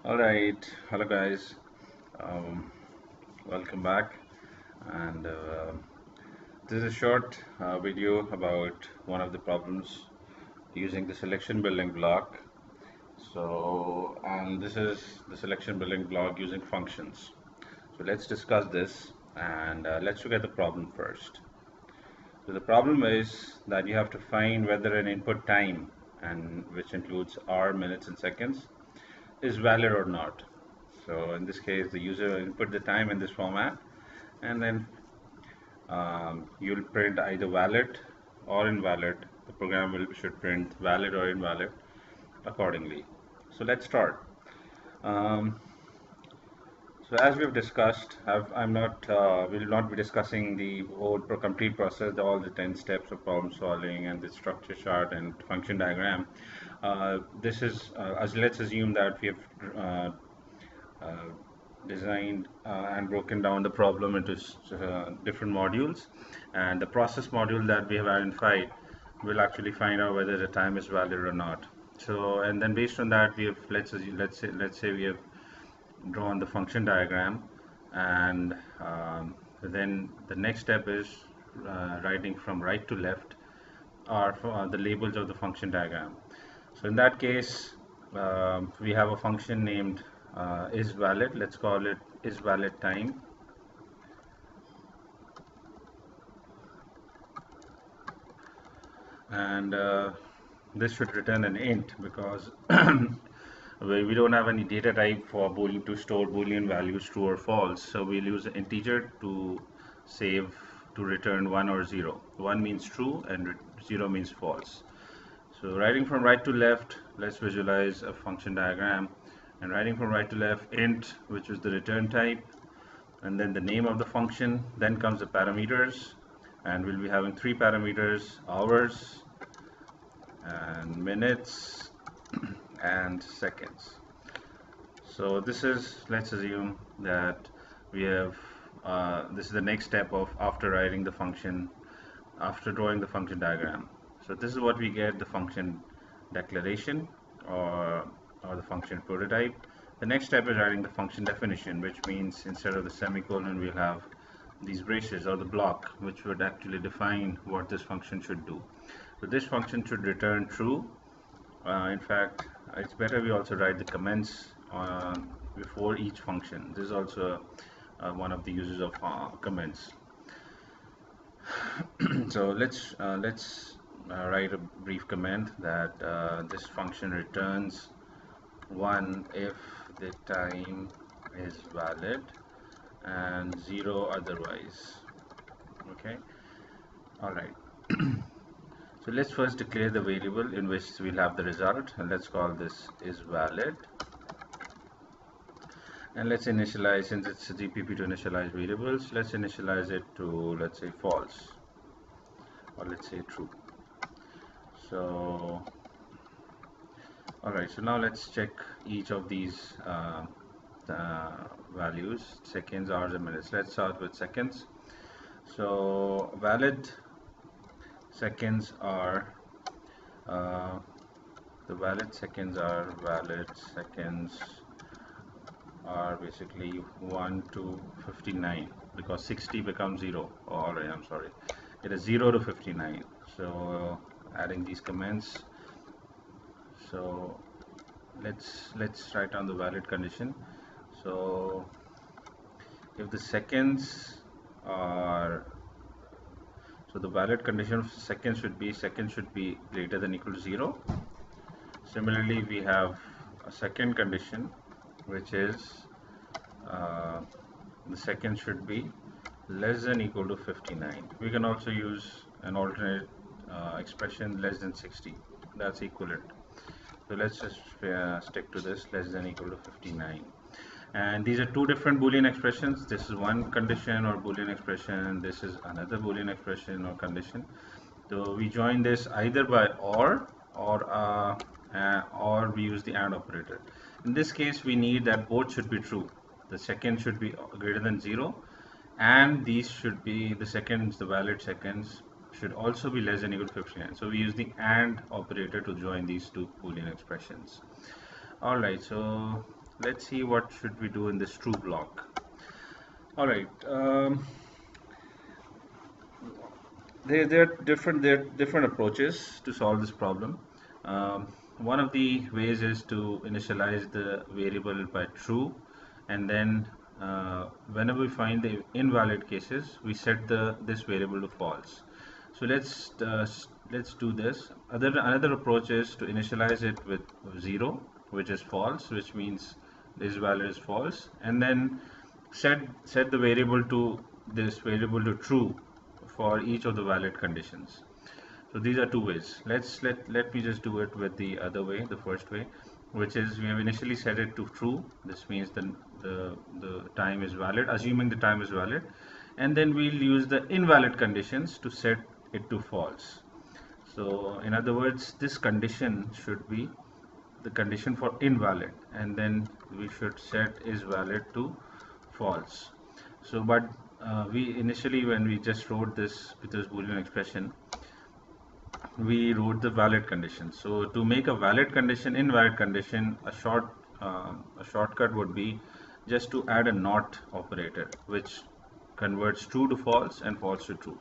All right, hello guys. Um, Welcome back. And this is a short video about one of the problems using the selection building block. And this is the selection building block using functions. So let's discuss this and let's look at the problem first. So the problem is that you have to find whether an input time, and which includes hour, minutes, and seconds, is valid or not. So in this case, the user will input the time in this format, and then you'll print either valid or invalid. The program should print valid or invalid accordingly. So let's start. Um, so as we've discussed, I'm not will not be discussing the whole complete process, all the 10 steps of problem solving and the structure chart and function diagram. This is as let's assume that we have uh, designed and broken down the problem into different modules, and the process module that we have identified will actually find out whether the time is valid or not. So, and then based on that, we have let's say we have drawn the function diagram, and then the next step is writing from right to left are the labels of the function diagram. So in that case, we have a function named is valid. Let's call it is valid time. And this should return an int because we don't have any data type for Boolean to store Boolean values true or false. So we'll use an integer to save to return 1 or 0. 1 means true and 0 means false. So writing from right to left, let's visualize a function diagram. And writing from right to left, int, which is the return type, and then the name of the function, then comes the parameters, and we'll be having 3 parameters: hours and minutes and seconds. So this is, let's assume that we have this is the next step of after writing the function, after drawing the function diagram. So this is what we get: the function declaration, or the function prototype. The next step is writing the function definition, which means instead of the semicolon we'll have these braces or the block, which would actually define what this function should do. So this function should return true. In fact, it's better we also write the comments before each function. This is also one of the uses of comments. So let's write a brief comment that this function returns 1 if the time is valid and 0 otherwise. Okay, all right. So let's first declare the variable in which we'll have the result, and let's call this is valid. And let's initialize, since it's a GPP to initialize variables, let's initialize it to, let's say, false, or let's say true. So alright, so now let's check each of these values: seconds, hours, and minutes. Let's start with seconds. So valid seconds are valid seconds are basically 1 to 59, because 60 becomes 0. Oh, alright, I'm sorry, it is 0 to 59. So adding these comments, so let's write down the valid condition. So if the seconds are, so the valid condition of seconds should be greater than equal to 0. Similarly, we have a second condition, which is the second should be less than equal to 59. We can also use an alternate expression, less than 60. That's equivalent. So let's just stick to this, less than equal to 59. And these are two different Boolean expressions. This is one condition or Boolean expression. This is another Boolean expression or condition. So we join this either by or we use the AND operator. In this case, we need that both should be true. The second should be greater than 0, and these should be the seconds, the valid seconds should also be less than equal to 59. So we use the AND operator to join these two Boolean expressions. Alright, so let's see what should we do in this true block. All right. There are different approaches to solve this problem. One of the ways is to initialize the variable by true, and then whenever we find the invalid cases, we set this variable to false. So let's do this. Another approach is to initialize it with 0, which is false, which means this value is false, and then set the variable to this variable to true for each of the valid conditions. So these are two ways. Let me just do it with the other way, the first way, which is we have initially set it to true. This means the time is valid, assuming the time is valid, and then we'll use the invalid conditions to set it to false. So in other words, this condition should be the condition for invalid, and then we should set is valid to false. So but we initially, when we just wrote this with this Boolean expression, we wrote the valid condition. So to make a valid condition invalid condition, a shortcut would be just to add a not operator, which converts true to false and false to true.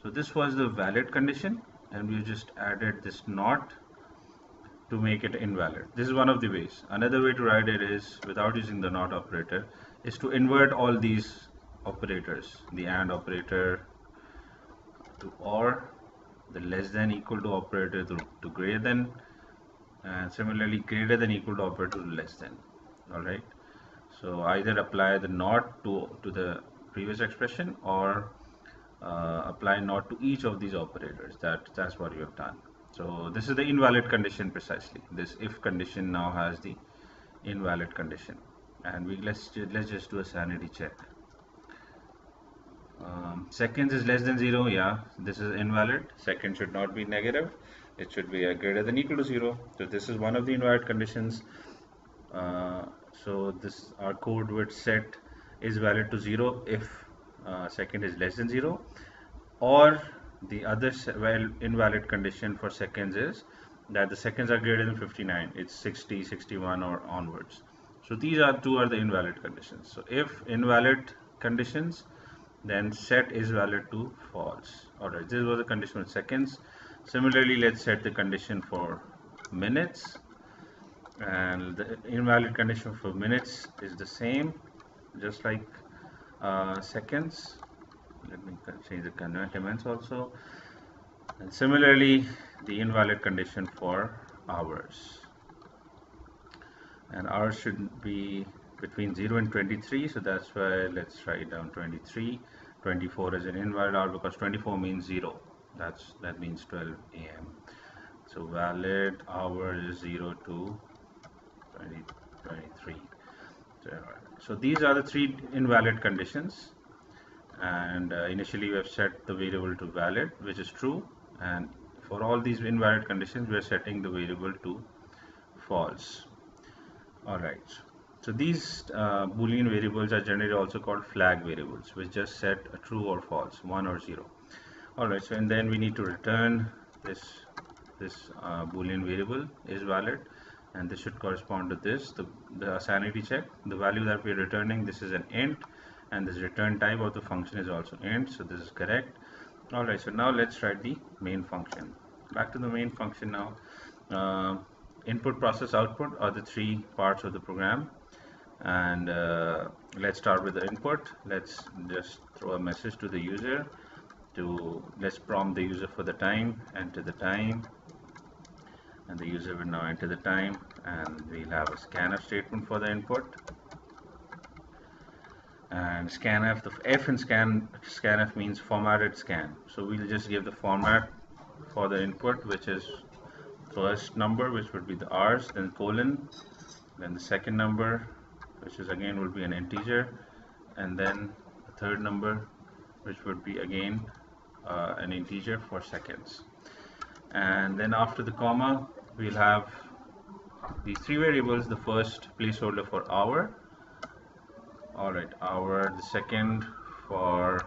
So this was the valid condition, and we just added this not to make it invalid. This is one of the ways. Another way to write it is, without using the not operator, is to invert all these operators, the and operator to or, the less than equal to operator to greater than, and similarly greater than equal to operator to less than. All right. So either apply the not to the previous expression, or apply not to each of these operators. That's what you have done. So this is the invalid condition precisely. This if condition now has the invalid condition, and let's just do a sanity check. Seconds is less than 0. Yeah, this is invalid. Second should not be negative. It should be a greater than equal to 0. So this is one of the invalid conditions. So this our code would set is valid to 0 if second is less than 0, or the other invalid condition for seconds is that the seconds are greater than 59. It's 60, 61 or onwards. So these are two are the invalid conditions. So if invalid conditions, then set is valid to false. Alright, this was the condition with seconds. Similarly, let's set the condition for minutes, and the invalid condition for minutes is the same, just like seconds. Let me change the comments also. And similarly, the invalid condition for hours, and hours should be between 0 and 23, so that's why let's write down 23. 24 is an invalid hour because 24 means 0. That means 12 a.m. So valid hour is 0 to 23. So these are the three invalid conditions, and initially we have set the variable to valid, which is true, and for all these invalid conditions we are setting the variable to false. Alright, so these Boolean variables are generally also called flag variables, which just set a true or false, 1 or 0. Alright, so and then we need to return this Boolean variable is valid, and this should correspond to this, the sanity check. The value that we are returning, this is an int, and this return type of the function is also int, so this is correct. Alright, so now let's write the main function. Back to the main function now. Input, process, output are the three parts of the program, and let's start with the input. Let's just throw a message to the user. Let's prompt the user for the time, enter the time, and the user will now enter the time, and we'll have a scanf statement for the input. And scanf, the F in scanf means formatted scan. So we'll just give the format for the input, which is first number, which would be the hours, then colon, then the second number, which is again will be an integer, and then the third number, which would be again an integer for seconds. And then after the comma, we'll have these three variables. The first placeholder for hour, alright, hour, the second for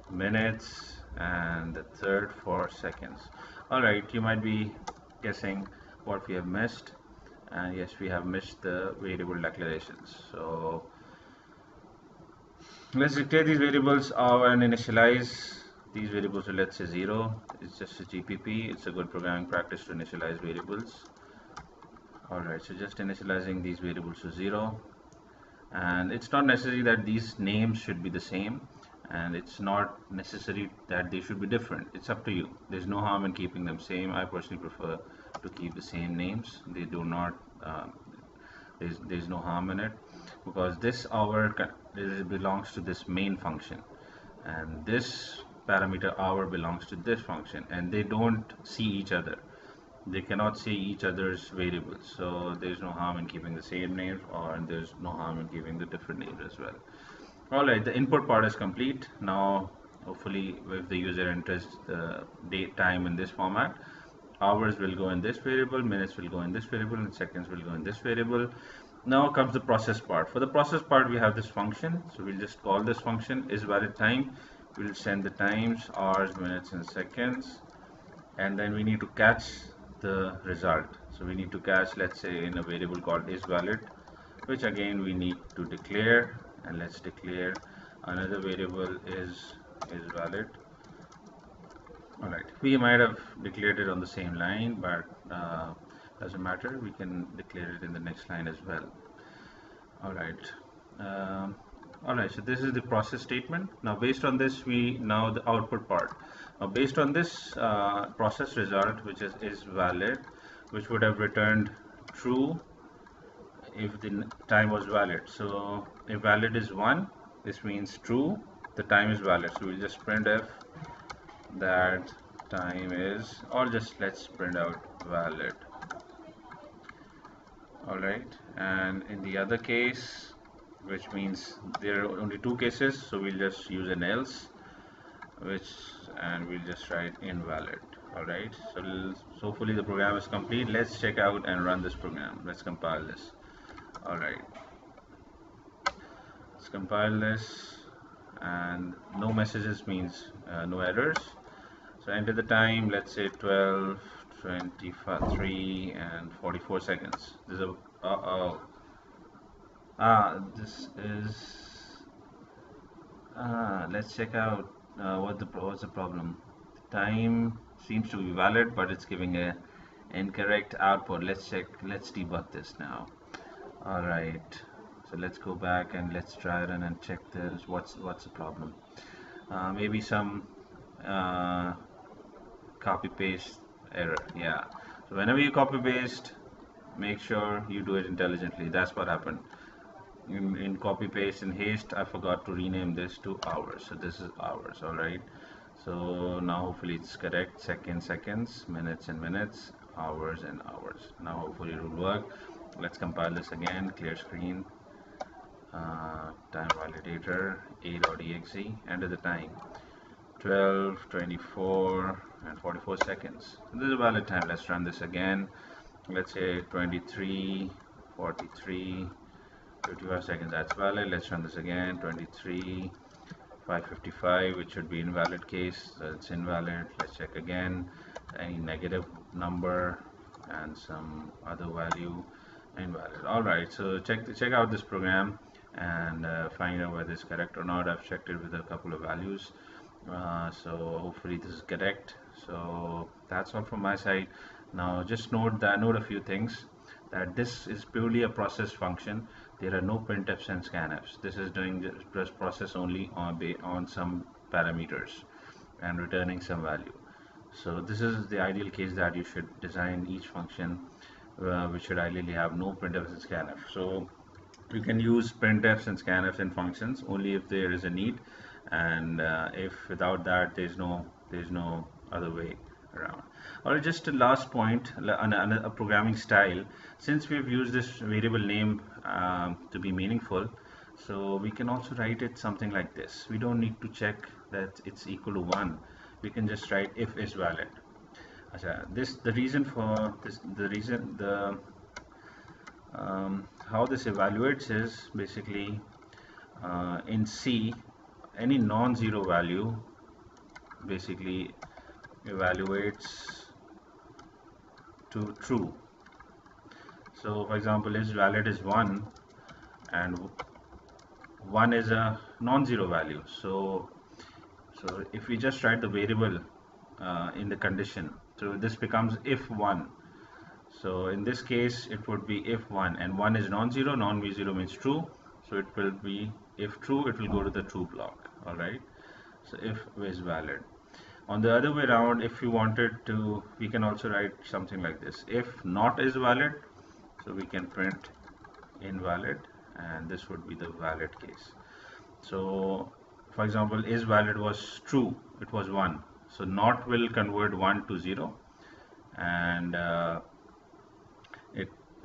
minutes, and the third for seconds. Alright, you might be guessing what we have missed. and yes, we have missed the variable declarations. So let's declare these variables and initialize these variables. So let's say 0. It's just a GPP. It's a good programming practice to initialize variables. Alright, so just initializing these variables to 0, and it's not necessary that these names should be the same, and it's not necessary that they should be different. It's up to you. There's no harm in keeping them same. I personally prefer to keep the same names. They do not there's no harm in it, because this belongs to this main function, and this parameter hour belongs to this function, and they don't see each other. They cannot see each other's variables, so there's no harm in keeping the same names, or there's no harm in keeping the different names as well. Alright, the input part is complete. Now hopefully if the user enters the date time in this format, hours will go in this variable, minutes will go in this variable, and seconds will go in this variable. Now comes the process part. For the process part, we have this function, so we'll just call this function isValidTime. We'll send the times, hours, minutes, and seconds, and then we need to catch the result. So we need to catch, let's say, in a variable called isValid, which again we need to declare, and let's declare another variable isValid. Alright, we might have declared it on the same line, but doesn't matter, we can declare it in the next line as well. Alright, so this is the process statement. Now based on this, now the output part. Now based on this process result, which is valid, which would have returned true if the time was valid. So if valid is 1, this means true, the time is valid. So we'll just printf that time is, or just let's print out valid. Alright, and in the other case, which means there are only 2 cases, so we'll just use an else, and we'll just write invalid. Alright, so hopefully the program is complete. Let's check out and run this program. Let's compile this. Alright, let's compile this, and no messages means no errors. So enter the time, let's say 12, 23 and 44 seconds. This is this is let's check out what's the problem. The time seems to be valid, but it's giving a incorrect output. Let's debug this now. Alright, so let's go back and let's try it and check this. What's the problem? Maybe some copy paste error. Yeah, so whenever you copy paste, make sure you do it intelligently. That's what happened. In copy paste and haste, I forgot to rename this to hours, so this is hours. Alright, so now hopefully it's correct. Seconds, minutes and minutes, hours and hours. Now hopefully it will work. Let's compile this again. Clear screen, time validator a.exe, enter the time 12, 24 and 44 seconds. So this is a valid time. Let's run this again. Let's say 23, 43, 55 seconds. That's valid. Let's run this again. 23, 555, which should be invalid case. So it's invalid. Let's check again. Any negative number and some other value, invalid. Alright, so check out this program and find out whether it's correct or not. I've checked it with a couple of values, so hopefully this is correct. So that's all from my side. Now just note a few things, that this is purely a process function. There are no printfs and scanfs. This is doing just process only on some parameters and returning some value. So this is the ideal case that you should design each function which should ideally have no printfs and scanfs. So you can use printfs and scanfs in functions only if there is a need, and if without that there's no other way around. Or just a last point, a programming style. Since we've used this variable name to be meaningful, so we can also write it something like this. We don't need to check that it's equal to 1. We can just write if is valid. How this evaluates is basically in C, any non-zero value basically evaluates to true. So for example, is valid is 1 and 1 is a non-zero value. So if we just write the variable in the condition, so this becomes if 1. So in this case it would be if 1, and 1 is non-zero, non-zero means true, so it will be if true, it will go to the true block. Alright, so if is valid. On the other way around, if you wanted to, we can also write something like this: if not is valid, so we can print invalid, and this would be the valid case. So for example, is valid was true, it was 1, so not will convert 1 to 0, and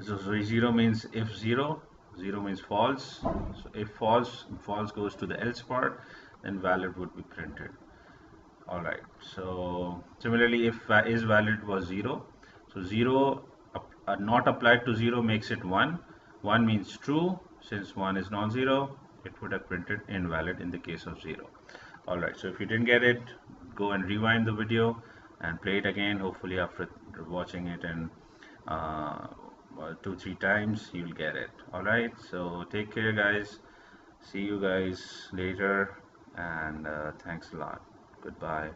so 0 means if 0, 0 means false, so if false goes to the else part, then valid would be printed. Alright, so similarly, if is valid was 0, so 0 not applied to 0 makes it 1. 1 means true. Since 1 is non-zero, it would have printed invalid in the case of 0. Alright, so if you didn't get it, go and rewind the video and play it again. Hopefully after watching it and 2-3 times, you'll get it. Alright, so take care guys. See you guys later, and thanks a lot. Goodbye.